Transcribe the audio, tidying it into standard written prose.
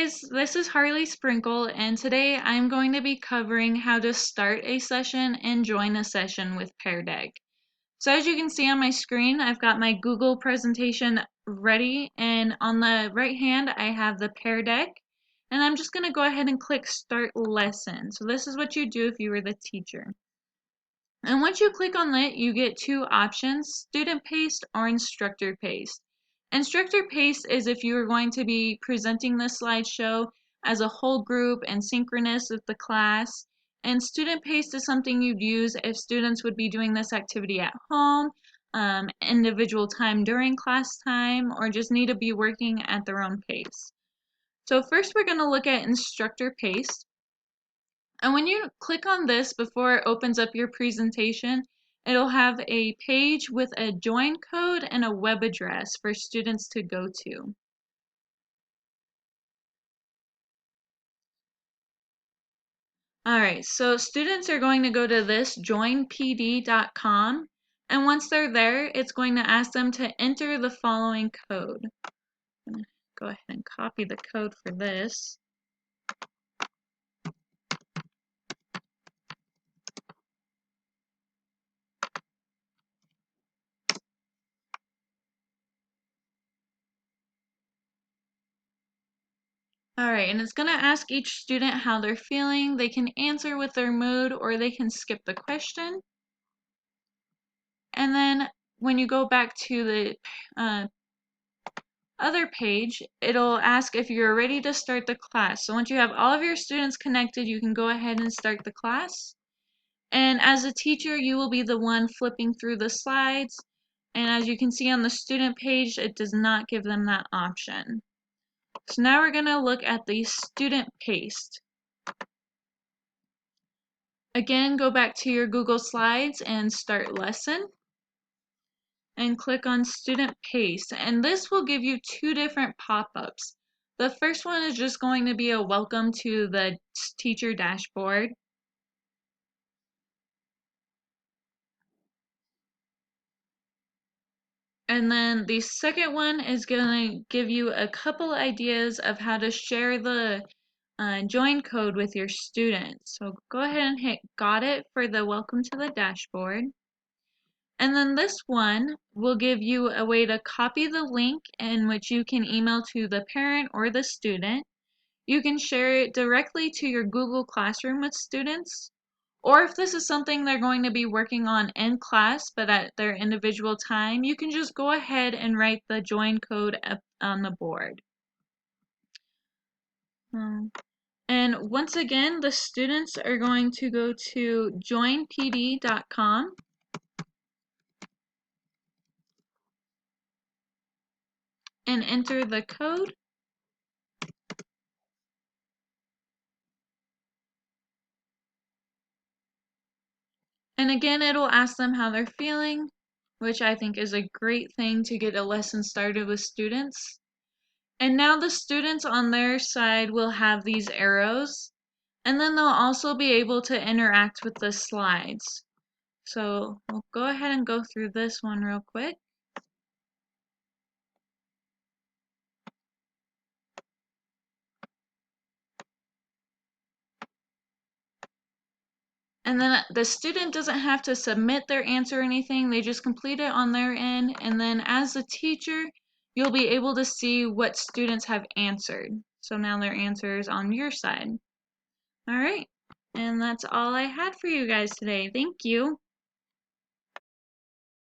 guys, this is Harley Sprinkle, and today I'm going to be covering how to start a session and join a session with Peardeck. So as you can see on my screen, I've got my Google presentation ready, and on the right hand I have the Peardeck, and I'm just going to go ahead and click Start Lesson. So this is what you do if you were the teacher. And once you click on that, you get two options, Student Paced or Instructor Paced. Instructor Paced is if you are going to be presenting the slideshow as a whole group and synchronous with the class. And Student Paced is something you'd use if students would be doing this activity at home, individual time during class time, or just need to be working at their own pace. So first we're going to look at Instructor Paced. And when you click on this before it opens up your presentation, it'll have a page with a join code and a web address for students to go to. Alright, so students are going to go to this joinpd.com, and once they're there, it's going to ask them to enter the following code. I'm going to go ahead and copy the code for this. Alright, and it's going to ask each student how they're feeling. They can answer with their mood or they can skip the question. And then when you go back to the other page, it'll ask if you're ready to start the class. So once you have all of your students connected, you can go ahead and start the class. And as a teacher, you will be the one flipping through the slides. And as you can see on the student page, it does not give them that option. So now we're going to look at the student paced. Again, go back to your Google Slides and start lesson. And click on Student Pace, and this will give you two different pop-ups. The first one is just going to be a welcome to the teacher dashboard. And then the second one is going to give you a couple ideas of how to share the join code with your students. So go ahead and hit Got It for the welcome to the dashboard. And then this one will give you a way to copy the link in which you can email to the parent or the student. You can share it directly to your Google Classroom with students, or if this is something they're going to be working on in class but at their individual time, you can just go ahead and write the join code up on the board. And once again, the students are going to go to joinpd.com and enter the code. And again, it'll ask them how they're feeling, which I think is a great thing to get a lesson started with students. And now the students on their side will have these arrows, and then they'll also be able to interact with the slides. So we'll go ahead and go through this one real quick. And then the student doesn't have to submit their answer or anything, they just complete it on their end, and then as a teacher, you'll be able to see what students have answered. So now their answer is on your side. Alright, and that's all I had for you guys today. Thank you.